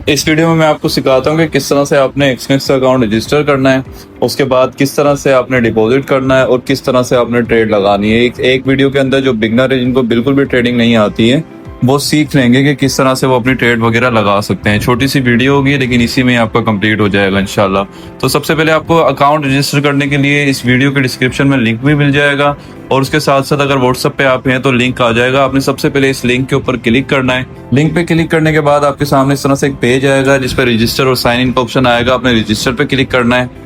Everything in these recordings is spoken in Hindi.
इस वीडियो में मैं आपको सिखाता हूँ कि किस तरह से आपने एक्सनेक्स का अकाउंट रजिस्टर करना है, उसके बाद किस तरह से आपने डिपॉजिट करना है और किस तरह से आपने ट्रेड लगानी है। एक वीडियो के अंदर जो बिगनर है, जिनको बिल्कुल भी ट्रेडिंग नहीं आती है, वो सीख लेंगे कि किस तरह से वो अपनी ट्रेड वगैरह लगा सकते हैं। छोटी सी वीडियो होगी लेकिन इसी में आपका कंप्लीट हो जाएगा इंशाल्लाह। तो सबसे पहले आपको अकाउंट रजिस्टर करने के लिए इस वीडियो के डिस्क्रिप्शन में लिंक भी मिल जाएगा और उसके साथ साथ अगर व्हाट्सएप पे आप हैं तो लिंक आ जाएगा। आपने सबसे पहले इस लिंक के ऊपर क्लिक करना है। लिंक पे क्लिक करने के बाद आपके सामने इस तरह से एक पेज आएगा जिस पर रजिस्टर और साइन इन का ऑप्शन आएगा। आपने रजिस्टर पे क्लिक करना है।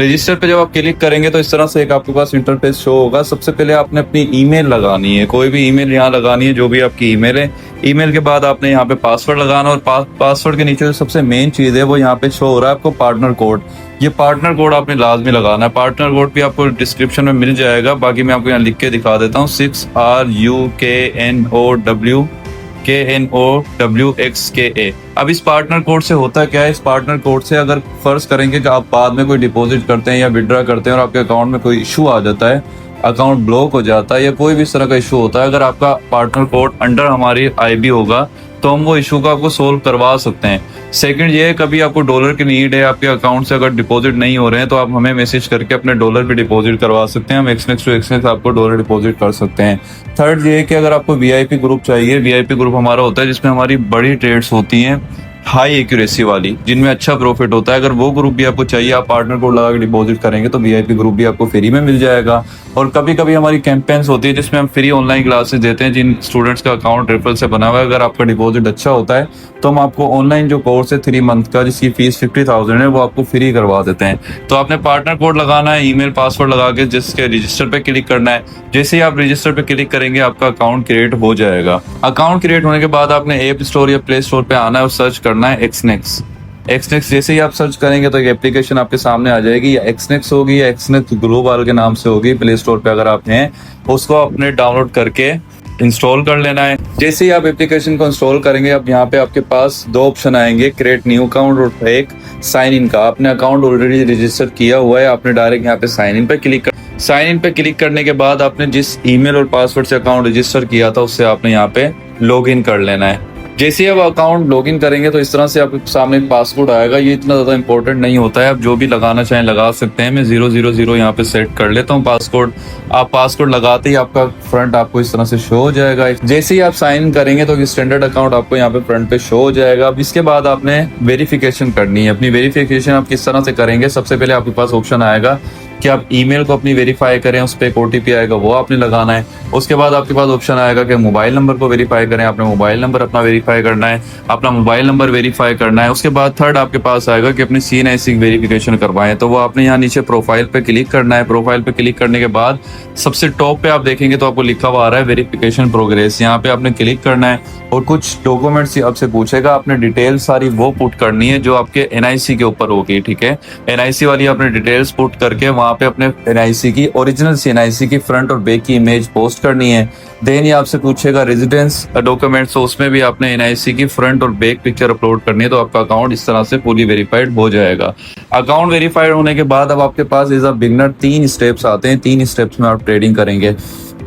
रजिस्टर पे जब आप क्लिक करेंगे तो इस तरह से एक आपके पास इंटरफेस शो होगा। सबसे पहले आपने अपनी ईमेल लगानी है, कोई भी ईमेल यहाँ लगानी है जो भी आपकी ईमेल है। ईमेल के बाद आपने यहाँ पे पासवर्ड लगाना और पासवर्ड के नीचे जो सबसे मेन चीज है वो यहाँ पे शो हो रहा है आपको पार्टनर कोड। ये पार्टनर कोड आपने लाजमी लगाना है। पार्टनर कोड भी आपको डिस्क्रिप्शन में मिल जाएगा, बाकी मैं आपको यहाँ लिख के दिखा देता हूँ। 6RUKNOWKNOWXKA। अब इस पार्टनर कोड से होता क्या है, इस पार्टनर कोड से अगर फर्ज करेंगे कि आप बाद में कोई डिपॉजिट करते हैं या विड्रॉ करते हैं और आपके अकाउंट में कोई इशू आ जाता है, अकाउंट ब्लॉक हो जाता है या कोई भी इस तरह का इशू होता है, अगर आपका पार्टनर कोड अंडर हमारी आईबी होगा तो हम वो इशू को आपको सोल्व करवा सकते हैं। सेकंड ये है, कभी आपको डॉलर की नीड है, आपके अकाउंट से अगर डिपॉजिट नहीं हो रहे हैं तो आप हमें मैसेज करके अपने डॉलर भी डिपॉजिट करवा सकते हैं। हम एक्सनेक्स टू एक्सनेक्स आपको डॉलर डिपॉजिट कर सकते हैं। थर्ड ये है कि अगर आपको वीआईपी ग्रुप चाहिए, वीआईपी ग्रुप हमारा होता है जिसमें हमारी बड़ी ट्रेड्स होती हैं हाई एक्यूरेसी वाली, जिनमें अच्छा प्रॉफिट होता है। अगर वो ग्रुप भी आपको चाहिए, आप पार्टनर कोड लगा के डिपॉजिट करेंगे तो वीआईपी ग्रुप भी आपको फ्री में मिल जाएगा। और कभी कभी हमारी कैंपेन्स होती है जिसमें हम फ्री ऑनलाइन क्लासेस देते हैं जिन स्टूडेंट्स का अकाउंट रेफरल से बना हुआ है। अगर आपका डिपॉजिट अच्छा होता है तो हम आपको ऑनलाइन जो कोर्स है 3 मंथ का, जिसकी फीस 50,000 है, वो आपको फ्री करवा देते हैं। तो आपने पार्टनर कोड लगाना है, ईमेल पासवर्ड लगा के जिसके रजिस्टर पे क्लिक करना है। जैसे ही आप रजिस्टर पे क्लिक करेंगे आपका अकाउंट क्रिएट हो जाएगा। अकाउंट क्रिएट होने के बाद आपने ऐप स्टोर या प्ले स्टोर पे आना है और सर्च करना है एक्सनेक्स। एक्सनेक्स जैसे ही आप सर्च करेंगे तो एक एप्लीकेशन आपके सामने आ जाएगी, या एक्सनेक्स होगी या एक्सनेक्स ग्लोबल के नाम से होगी। प्ले स्टोर पे अगर आप हैं उसको अपने डाउनलोड करके इंस्टॉल कर लेना है। जैसे ही आप एप्लीकेशन को इंस्टॉल करेंगे, अब यहाँ पे आपके पास 2 ऑप्शन आएंगे, क्रिएट न्यू अकाउंट और एक साइन इन का। आपने अकाउंट ऑलरेडी रजिस्टर किया हुआ है, आपने डायरेक्ट यहाँ पे साइन इन पे क्लिक कर। साइन इन पे क्लिक करने के बाद आपने जिस ईमेल और पासवर्ड से अकाउंट रजिस्टर किया था उससे आपने यहाँ पे लॉग इन कर लेना है। जैसे ही आप अकाउंट लॉगिन करेंगे तो इस तरह से आपके सामने पासवर्ड आएगा। ये इतना ज़्यादा इंपॉर्टेंट नहीं होता है, आप जो भी लगाना चाहें लगा सकते हैं। मैं 000 यहाँ पे सेट कर लेता हूँ पासवर्ड। आप पासवर्ड लगाते ही आपका फ्रंट आपको इस तरह से शो हो जाएगा। जैसे ही आप साइन इन करेंगे तो स्टैंडर्ड अकाउंट आपको यहाँ पे फ्रंट पे शो हो जाएगा। अब इसके बाद आपने वेरिफिकेशन करनी है। अपनी वेरिफिकेशन आप किस तरह से करेंगे, सबसे पहले आपके पास ऑप्शन आएगा कि आप ईमेल को अपनी वेरीफाई करें, उस पर एक ओटीपी आएगा, वो आपने लगाना है। उसके बाद आपके पास ऑप्शन आएगा कि मोबाइल नंबर को वेरीफाई करें, आपने मोबाइल नंबर अपना वेरीफाई करना है, अपना मोबाइल नंबर वेरीफाई करना है। उसके बाद थर्ड आपके पास आएगा कि अपनी CNIC वेरिफिकेशन करवाएं, तो वो आपने यहाँ नीचे प्रोफाइल पे क्लिक करना है। प्रोफाइल पे क्लिक करने के बाद सबसे टॉप पे आप देखेंगे तो आपको लिखा हुआ आ रहा है वेरिफिकेशन प्रोग्रेस। यहाँ पे आपने क्लिक करना है और कुछ डॉक्यूमेंट्स आपसे पूछेगा, आपने डिटेल सारी वो पुट करनी है जो आपके NIC के ऊपर होगी, ठीक है। NIC वाली आपने डिटेल्स पुट करके वहाँ पे अपने NIC की ओरिजिनल CNIC की फ्रंट और बैक की इमेज पोस्ट करनी है। देन ये आपसे पूछेगा रेजिडेंस डॉक्यूमेंट्स, तो उसमें भी आपने NIC की फ्रंट और बैक पिक्चर अपलोड करनी है। तो आपका अकाउंट इस तरह से पूरी वेरीफाइड हो जाएगा। अकाउंट वेरीफाइड होने के बाद अब आपके पास एज अ बिगनर 3 स्टेप्स आते हैं। 3 स्टेप्स में आप ट्रेडिंग करेंगे।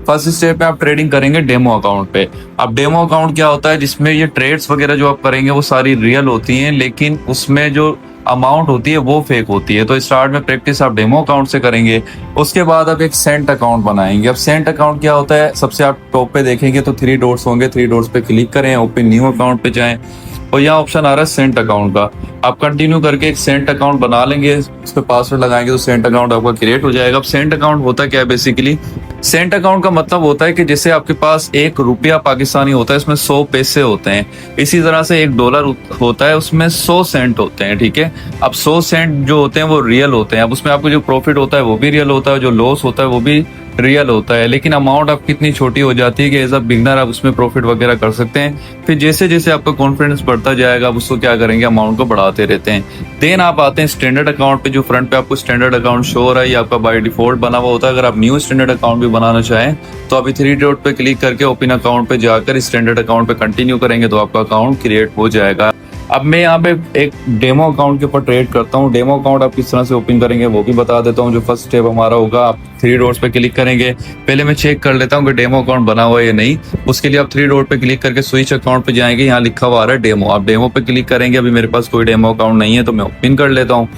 फर्स्ट स्टेप में आप ट्रेडिंग करेंगे डेमो अकाउंट पे। अब डेमो अकाउंट क्या होता है, जिसमें ये ट्रेड्स वगैरह जो आप करेंगे वो सारी रियल होती हैं, लेकिन उसमें जो अमाउंट होती है वो फेक होती है। तो स्टार्ट में प्रैक्टिस आप डेमो अकाउंट से करेंगे। उसके बाद आप एक सेंट अकाउंट बनाएंगे। अब सेंट अकाउंट क्या होता है, सबसे आप टॉप पे देखेंगे तो 3 डॉट्स होंगे, 3 डॉट्स पे क्लिक करें, ओपन न्यू अकाउंट पे जाएं और यहाँ ऑप्शन आ रहा है सेंट अकाउंट का। आप कंटिन्यू करके एक सेंट अकाउंट बना लेंगे, उस पर पासवर्ड लगाएंगे तो सेंट अकाउंट आपका क्रिएट हो जाएगा। अब सेंट अकाउंट होता क्या है, बेसिकली सेंट अकाउंट का मतलब होता है कि जैसे आपके पास 1 रुपया पाकिस्तानी होता है, उसमें 100 पैसे होते हैं, इसी तरह से $1 होता है, उसमें 100 सेंट होते हैं, ठीक है। अब 100 सेंट जो होते हैं वो रियल होते हैं। अब उसमें आपको जो प्रॉफिट होता है वो भी रियल होता है, जो लॉस होता है वो भी रियल होता है, लेकिन अमाउंट आप कितनी छोटी हो जाती है कि एज अ बिगनर आप उसमें प्रॉफिट वगैरह कर सकते हैं। फिर जैसे जैसे आपका कॉन्फिडेंस बढ़ता जाएगा आप उसको क्या करेंगे, अमाउंट को बढ़ाते रहते हैं। देन आप आते हैं स्टैंडर्ड अकाउंट पे। जो फ्रंट पे आपको स्टैंडर्ड अकाउंट शो हो रहा है ये आपका बाय डिफॉल्ट बना हुआ होता है। अगर आप न्यू स्टैंडर्ड अकाउंट भी बनाना चाहें तो अभी 3 डॉट पे क्लिक करके ओपन अकाउंट पे जाकर स्टैंडर्ड अकाउंट पे कंटिन्यू करेंगे तो आपका अकाउंट क्रिएट हो जाएगा। अब मैं यहाँ पे एक डेमो अकाउंट के ऊपर ट्रेड करता हूँ। डेमो अकाउंट आप किस तरह से ओपन करेंगे वो भी बता देता हूँ। जो फर्स्ट स्टेप हमारा होगा, आप थ्री डॉट्स पे क्लिक करेंगे। पहले मैं चेक कर लेता हूँ कि डेमो अकाउंट बना हुआ है या नहीं। उसके लिए आप थ्री डॉट पे क्लिक करके स्विच अकाउंट पे जाएंगे, यहाँ लिखा हुआ आ रहा है डेमो, आप डेमो पे क्लिक करेंगे। अभी मेरे पास कोई डेमो अकाउंट नहीं है तो मैं ओपन कर लेता हूँ।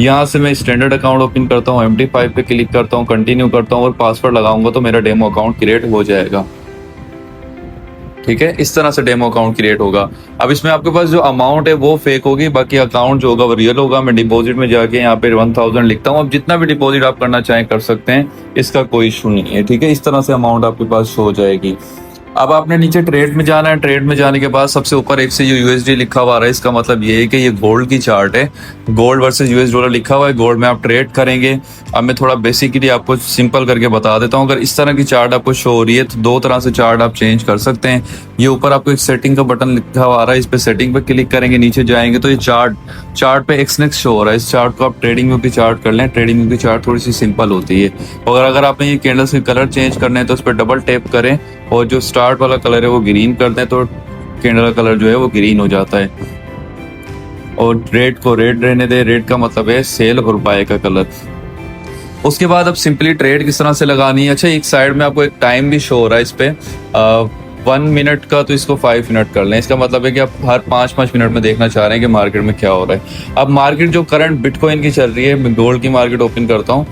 यहाँ से मैं स्टैंडर्ड अकाउंट ओपन करता हूँ, MD5 पे क्लिक करता हूँ, कंटिन्यू करता हूँ और पासवर्ड लगाऊंगा तो मेरा डेमो अकाउंट क्रिएट हो जाएगा। ठीक है, इस तरह से डेमो अकाउंट क्रिएट होगा। अब इसमें आपके पास जो अमाउंट है वो फेक होगी, बाकी अकाउंट जो होगा वो रियल होगा। मैं डिपॉजिट में जाके यहाँ पे 1000 लिखता हूँ। अब जितना भी डिपॉजिट आप करना चाहें कर सकते हैं, इसका कोई इशू नहीं है। ठीक है, इस तरह से अमाउंट आपके पास हो जाएगी। अब आपने नीचे ट्रेड में जाना है। ट्रेड में जाने के बाद सबसे ऊपर एक से USD लिखा हुआ है, इसका मतलब ये है कि ये गोल्ड की चार्ट है। गोल्ड वर्सेस US डॉलर लिखा हुआ है, गोल्ड में आप ट्रेड करेंगे। अब मैं थोड़ा बेसिकली आपको सिंपल करके बता देता हूँ। अगर इस तरह की चार्ट आपको शो हो रही है तो दो तरह से चार्ट आप चेंज कर सकते हैं। ये ऊपर आपको एक सेटिंग का बटन लिखा हुआ आ रहा है, इस पे सेटिंग पे क्लिक करेंगे, नीचे जाएंगे तो ये चार्ट पे एक्सनेक्स शो हो रहा है। इस चार्ट को आप ट्रेडिंग व्यू की चार्ट कर लें। ट्रेडिंग व्यू की चार्ट थोड़ी सी सिंपल होती है। और अगर आपने ये कैंडल्स के कलर चेंज करने हैं तो उस पर डबल टैप करें और जो स्टार्ट वाला कलर है वो ग्रीन कर दें तो कैंडल का कलर जो है वो ग्रीन हो जाता है। और रेड को रेड रहने दें, रेड का मतलब है सेल और बाय का कलर। उसके बाद अब सिंपली ट्रेड किस तरह से लगानी है। अच्छा, एक साइड में आपको एक टाइम भी शो हो रहा है इस पे 1 मिनट का, तो इसको 5 मिनट कर लें। इसका मतलब है कि आप हर 5-5 मिनट में देखना चाह रहे हैं कि मार्केट में क्या हो रहा है। अब मार्केट जो करंट बिटकॉइन की चल रही है, मैं गोल्ड की मार्केट ओपन करता हूँ।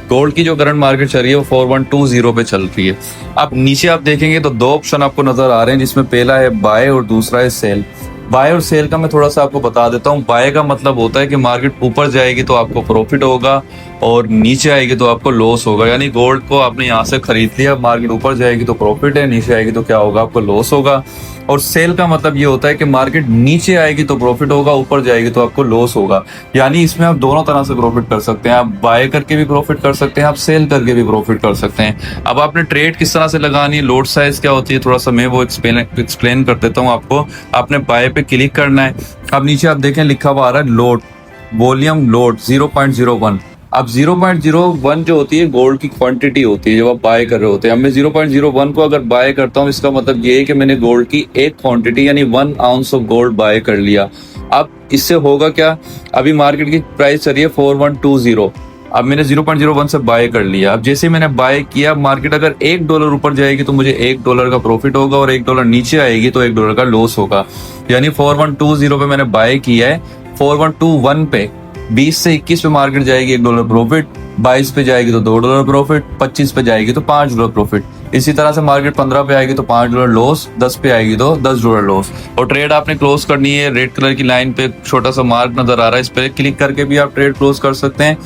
गोल्ड की जो करंट मार्केट चल रही है वो 4120 पे चल रही है। अब नीचे आप देखेंगे तो दो ऑप्शन आपको नजर आ रहे हैं, जिसमें पहला है बाय और दूसरा है सेल। बाय और सेल का मैं थोड़ा सा आपको बता देता हूँ। बाय का मतलब होता है कि मार्केट ऊपर जाएगी तो आपको प्रॉफिट होगा और नीचे आएगी तो आपको लॉस होगा। यानी गोल्ड को आपने यहाँ से खरीद लिया, मार्केट ऊपर जाएगी तो प्रॉफिट है, नीचे आएगी तो क्या होगा, आपको लॉस होगा। और सेल का मतलब ये होता है कि मार्केट नीचे आएगी तो प्रॉफिट होगा, ऊपर जाएगी तो आपको लॉस होगा। यानी इसमें आप दोनों तरह से प्रॉफिट कर सकते हैं। आप बाय करके भी प्रॉफिट कर सकते हैं, आप सेल करके भी प्रॉफिट कर सकते हैं। अब आपने ट्रेड किस तरह से लगानी है, लोड साइज क्या होती है, थोड़ा सा मैं वो एक्सप्लेन कर देता हूँ आपको। आपने बाय पे क्लिक करना है। अब नीचे आप देखें लिखा हुआ आ रहा है लोड, वॉल्यूम लोड 0.01। अब 0.01 जो होती है गोल्ड की क्वांटिटी होती है जब आप बाय कर रहे होते हैं। अब मैं 0.01 को अगर बाय करता हूँ, इसका मतलब ये है कि मैंने गोल्ड की एक क्वांटिटी यानी 1 आउंस ऑफ गोल्ड बाय कर लिया। अब इससे होगा क्या, अभी मार्केट की प्राइस चल रही है 4120। अब मैंने 0.01 से बाय कर लिया। अब जैसे मैंने बाय किया, मार्केट अगर $1 ऊपर जाएगी तो मुझे $1 का प्रॉफिट होगा और $1 नीचे आएगी तो $1 का लॉस होगा। यानी 4120 पे मैंने बाय किया है, 4121 पे 20 से 21 पे मार्केट जाएगी $1 प्रॉफिट, 22 पे जाएगी तो $2 प्रॉफिट, 25 पे जाएगी तो $5 प्रॉफिट। इसी तरह से मार्केट 15 पे आएगी तो $5 लॉस, 10 पे आएगी तो $10 लॉस। और ट्रेड आपने क्लोज करनी है। रेड कलर की लाइन पे छोटा सा मार्क नजर आ रहा है, इस पे क्लिक करके भी आप ट्रेड क्लोज कर सकते हैं।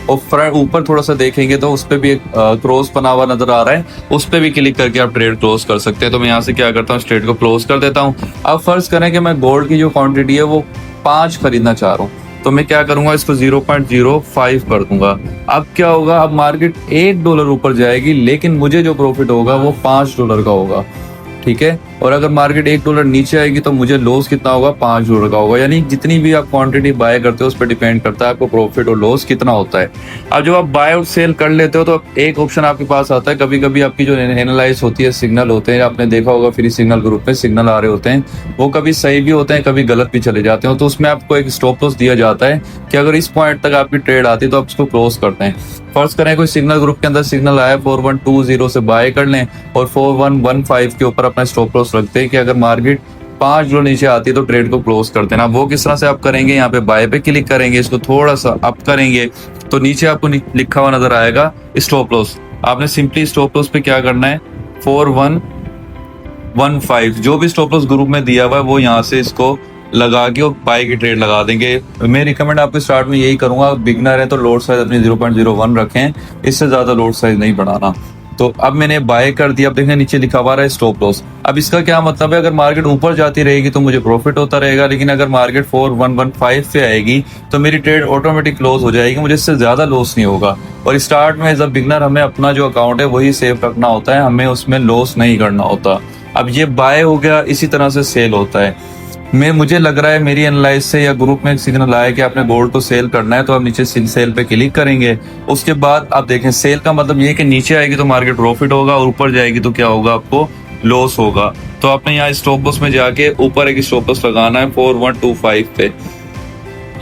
और फ्रंट ऊपर थोड़ा सा देखेंगे तो उस पे भी एक क्रॉस बना हुआ नजर आ रहा है, उस पे भी क्लिक करके आप ट्रेड क्लोज कर सकते हैं। तो मैं यहाँ से क्या करता हूँ, ट्रेड को क्लोज कर देता हूँ। अब फर्ज करें कि मैं गोल्ड की जो क्वांटिटी है वो 5 खरीदना चाह रहा हूँ, तो मैं क्या करूंगा, इसको 0.05 कर दूंगा। अब क्या होगा, अब मार्केट $1 ऊपर जाएगी लेकिन मुझे जो प्रॉफिट होगा वो $5 का होगा। ठीक है, और अगर मार्केट $1 नीचे आएगी तो मुझे लॉस कितना होगा, $5 का होगा। यानी जितनी भी आप क्वांटिटी बाय करते हो उस पर डिपेंड करता है आपको प्रॉफिट और लॉस कितना होता है। अब जब आप बाय और सेल कर लेते हो तो एक ऑप्शन आपके पास आता है, कभी कभी आपकी जो एनालाइज होती है, सिग्नल होते हैं, आपने देखा होगा फ्री सिग्नल ग्रुप में सिग्नल आ रहे होते हैं, वो कभी सही भी होते हैं कभी गलत भी चले जाते हैं। तो उसमें आपको एक स्टॉप लॉस दिया जाता है कि अगर इस पॉइंट तक आपकी ट्रेड आती है तो आप उसको क्लोज करते हैं। फर्ज करें कोई सिग्नल ग्रुप के अंदर सिग्नल आया 4120 से बाय कर लें और 4115 के ऊपर अपना स्टॉप लॉस रखते हैं कि अगर मार्केट $5 नीचे आती है तो ट्रेड को क्लोज कर देना। वो किस तरह से आप करेंगे, यहाँ पे बाय पे क्लिक करेंगे, इसको थोड़ा सा अप करेंगे तो नीचे आपको लिखा हुआ नजर आएगा स्टॉप लॉस। आपने सिंपली स्टॉप लॉस पे क्या करना है, 4115 जो भी स्टॉप लॉस ग्रुप में दिया हुआ है वो यहाँ से इसको लगा के और बाय की ट्रेड लगा देंगे। मैं रिकमेंड आपको स्टार्ट में यही करूंगा, बिगनर है तो लोड साइज अपनी 0.01 रखें, इससे ज्यादा लोड साइज नहीं बढ़ाना। तो अब मैंने बाय कर दिया। अब देखें नीचे लिखा हुआ है स्टॉप लॉस। अब इसका क्या मतलब है, अगर मार्केट ऊपर जाती रहेगी तो मुझे प्रॉफिट होता रहेगा, लेकिन अगर मार्केट 4115 पे आएगी तो मेरी ट्रेड ऑटोमेटिक क्लोज हो जाएगी, मुझे इससे ज्यादा लॉस नहीं होगा। और स्टार्ट में एज अ बिगनर हमें अपना जो अकाउंट है वही सेव रखना होता है, हमें उसमें लॉस नहीं करना होता। अब ये बाय हो गया, इसी तरह से सेल होता है। मुझे लग रहा है मेरी एनालाइज से या ग्रुप में एक सिग्नल आया कि आपने गोल्ड को सेल करना है, तो आप नीचे सेल पे क्लिक करेंगे। उसके बाद आप देखें सेल का मतलब ये कि नीचे आएगी तो मार्केट प्रॉफिट होगा और ऊपर जाएगी तो क्या होगा, आपको लॉस होगा। तो आपने यहाँ स्टॉप लॉस में जाके ऊपर एक स्टॉप लॉस लगाना है 4125 पे,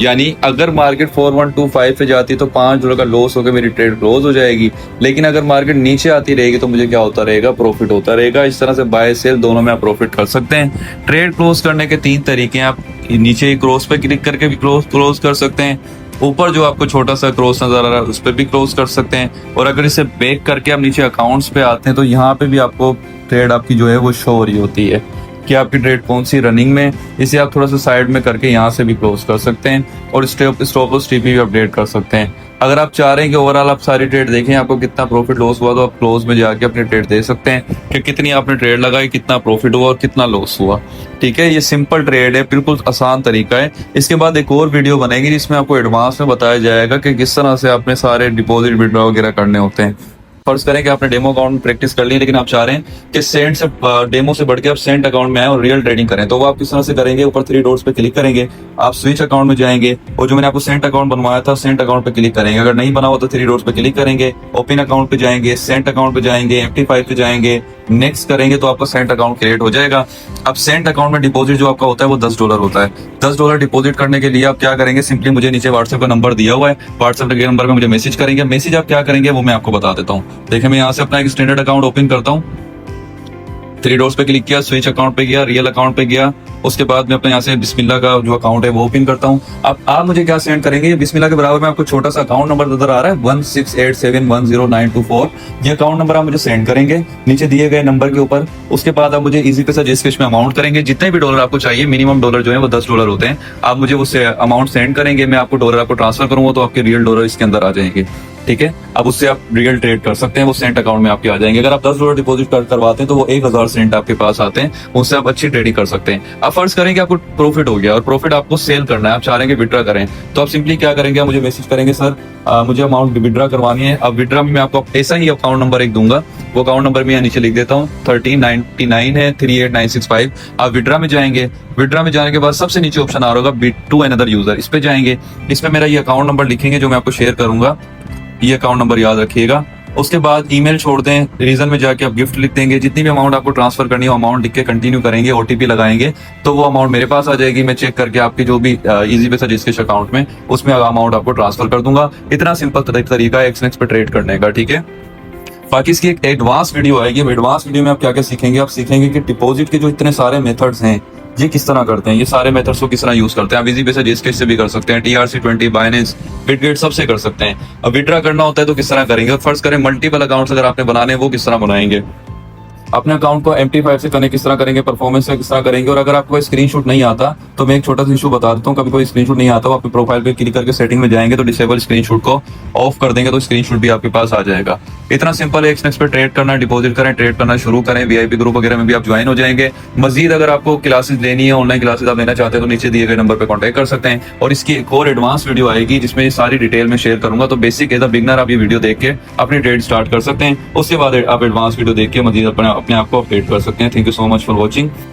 यानी अगर मार्केट 4125 पे जाती है तो $5 का लॉस होकर मेरी ट्रेड क्लोज हो जाएगी। लेकिन अगर मार्केट नीचे आती रहेगी तो मुझे क्या होता रहेगा, प्रॉफिट होता रहेगा। इस तरह से बाय सेल दोनों में आप प्रॉफिट कर सकते हैं। ट्रेड क्लोज करने के 3 तरीके हैं। आप नीचे क्रॉस पे क्लिक करके भी क्लोज कर सकते हैं, ऊपर जो आपको छोटा सा क्रॉस नजर आ रहा है उस पर भी क्लोज कर सकते हैं, और अगर इसे बैक करके आप नीचे अकाउंट्स पे आते हैं तो यहाँ पे भी आपको ट्रेड आपकी जो है वो शो हो रही होती है कि आपकी ट्रेड कौन सी रनिंग में। इसे आप थोड़ा सा साइड में करके यहाँ से भी क्लोज कर सकते हैं, और स्टॉप लॉस टीपी भी अपडेट कर सकते हैं। अगर आप चाह रहे हैं कि ओवरऑल आप सारी ट्रेड देखें आपको कितना प्रॉफिट लॉस हुआ, तो आप क्लोज में जाके अपनी ट्रेड दे सकते हैं कि कितनी आपने ट्रेड लगाई, कितना प्रॉफिट हुआ और कितना लॉस हुआ। ठीक है, ये सिंपल ट्रेड है, बिल्कुल आसान तरीका है। इसके बाद एक और वीडियो बनेगी जिसमें आपको एडवांस में बताया जाएगा कि किस तरह से आपने सारे डिपॉजिट विड्रॉ वगैरह करने होते हैं। फर्ज करें कि आपने डेमो अकाउंट प्रैक्टिस कर ली, लेकिन आप चाह रहे हैं कि सेंट से डेमो से बढ़ के आप सेंट अकाउंट में आए और रियल ट्रेडिंग करें, तो वो आप किस तरह से करेंगे। ऊपर 3 डॉट्स पे क्लिक करेंगे, आप स्विच अकाउंट में जाएंगे, और जो मैंने आपको सेंट अकाउंट बनवाया था सेंट अकाउंट पे क्लिक करेंगे। अगर नहीं बना हो तो 3 डॉट्स पे क्लिक करेंगे, ओपन अकाउंट पे जाएंगे, सेंट अकाउंट पे जाएंगे, MT5 पे जाएंगे, नेक्स्ट करेंगे तो आपका सेंट अकाउंट क्रिएट हो जाएगा। अब सेंट अकाउंट में डिपॉजिट जो आपका होता है वो $10 होता है। $10 डिपॉजिट करने के लिए आप क्या करेंगे, सिंपली मुझे नीचे व्हाट्सएप का नंबर दिया हुआ है, व्हाट्सएप के नंबर पे मुझे मैसेज करेंगे। मैसेज आप क्या करेंगे वो मैं आपको बता देता हूँ। देखिए, मैं यहाँ से अपना एक स्टैंडर्ड अकाउंट ओपन करता हूँ, 3 डॉट्स पे क्लिक किया, स्विच अकाउंट पे गया, रियल अकाउंट पे गया, उसके बाद मैं अपने यहाँ से बिस्मिल्लाह का जो अकाउंट है वो ओपन करता हूँ। अब आप मुझे क्या सेंड करेंगे, बिस्मिल्लाह के बराबर में आपको छोटा सा अकाउंट नंबर नजर आ रहा है 1687100924, ये अकाउंट नंबर आप मुझे सेंड करेंगे नीचे दिए गए नंबर के ऊपर। उसके बाद आप मुझे इजी पैसा जिस कैश में अमाउंट करेंगे, जितने भी डॉलर आपको चाहिए, मिनिमम डॉलर जो है वो $10 होते हैं, आप मुझे उससे अमाउंट सेंड करेंगे, मैं आपको डॉलर आपको ट्रांसफर करूंगा तो आपके रियल डॉलर इसके अंदर आ जाएंगे। ठीक है, अब उससे आप रियल ट्रेड कर सकते हैं, वो सेंट अकाउंट में आपके आ जाएंगे। अगर आप $10 डिपॉजिट करवाते हैं तो वो 1000 सेंट आपके पास आते हैं, उससे आप अच्छी ट्रेडिंग कर सकते हैं। अब फर्ज करें कि आपको प्रॉफिट हो गया और प्रॉफिट आपको सेल करना है, आप चाह रहे हैं कि विड्रॉ करें, तो आप सिंपली क्या करेंगे, आप मुझे मैसेज करेंगे, सर मुझे अमाउंट विड्रॉ करवानी है। अब विड्रॉ में मैं आपको ऐसा ही अकाउंट नंबर एक दूंगा, वो अकाउंट नंबर मैं यहाँ नीचे लिख देता हूँ, 1399 है 38965। आप विड्रॉ में जाएंगे, विड्रॉ में जाने के बाद सबसे नीचे ऑप्शन आ रहा होगा बिट टू अनदर यूजर, इस पे जाएंगे, इसमें मेरा ये अकाउंट नंबर लिखेंगे जो मैं आपको शेयर करूंगा, ये अकाउंट नंबर याद रखिएगा। उसके बाद ईमेल छोड़ दें, रीजन में जाके आप गिफ्ट लिख देंगे, जितनी भी अमाउंट आपको ट्रांसफर करनी है अमाउंट लिख के कंटिन्यू करेंगे, OTP लगाएंगे तो वो अमाउंट मेरे पास आ जाएगी। मैं चेक करके आपकी जो भी इजी पैसा जिसके अकाउंट में उसमें अमाउंट आपको ट्रांसफर कर दूंगा। इतना सिंपल तरीका है XNEX पे ट्रेड करने का। ठीक है, बाकी इसकी एक एडवांस वीडियो आएगी, एडवांस वीडियो में आप क्या क्या सीखेंगे, आप सीखेंगे कि डिपॉजिट के जो इतने सारे मेथड्स हैं ये किस तरह करते हैं, ये सारे मेथड्स को किस तरह यूज करते हैं। आप इजी पैसा जिस कैश से भी कर सकते हैं, TRC20, बाइनेंस, बिटगेट सबसे कर सकते हैं। अब विड्रॉ करना होता है तो किस तरह करेंगे, फर्ज करें मल्टीपल अकाउंट्स अगर आपने बनाने हैं वो किस तरह बनाएंगे, अपने अकाउंट को MT5 से कनेक्ट किस तरह करेंगे, परफॉर्मेंस से किस तरह करेंगे। और अगर आपको स्क्रीनशॉट नहीं आता तो मैं एक छोटा सा इशू बता देता हूँ, कभी कोई स्क्रीनशॉट नहीं आता, अपने प्रोफाइल पे क्लिक करके सेटिंग में जाएंगे तो डिसेबल स्क्रीनशॉट को ऑफ कर देंगे तो स्क्रीनशॉट भी आपके पास आ जाएगा। इतना सिंपल है XNEX पे ट्रेड करना, डिपॉजिट करें, ट्रेड करना शुरू करें। VIP ग्रुप वगैरह में भी आप ज्वाइन हो जाएंगे। मजीद अगर आपको क्लासेस लेनी है, ऑनलाइन क्लासेस आप लेना चाहते हैं तो नीचे दिए गए नंबर पे कांटेक्ट कर सकते हैं। और इसकी एक और एडवांस वीडियो आएगी जिसमें ये सारी डिटेल में शेयर करूंगा, तो बेसिक एज अ बिगनर आप ये वीडियो देख के अपनी ट्रेड स्टार्ट कर सकते हैं। उसके बाद आप एडवांस वीडियो देख के मजीद अपने आप को अपडेट कर सकते हैं। Thank you so much for watching.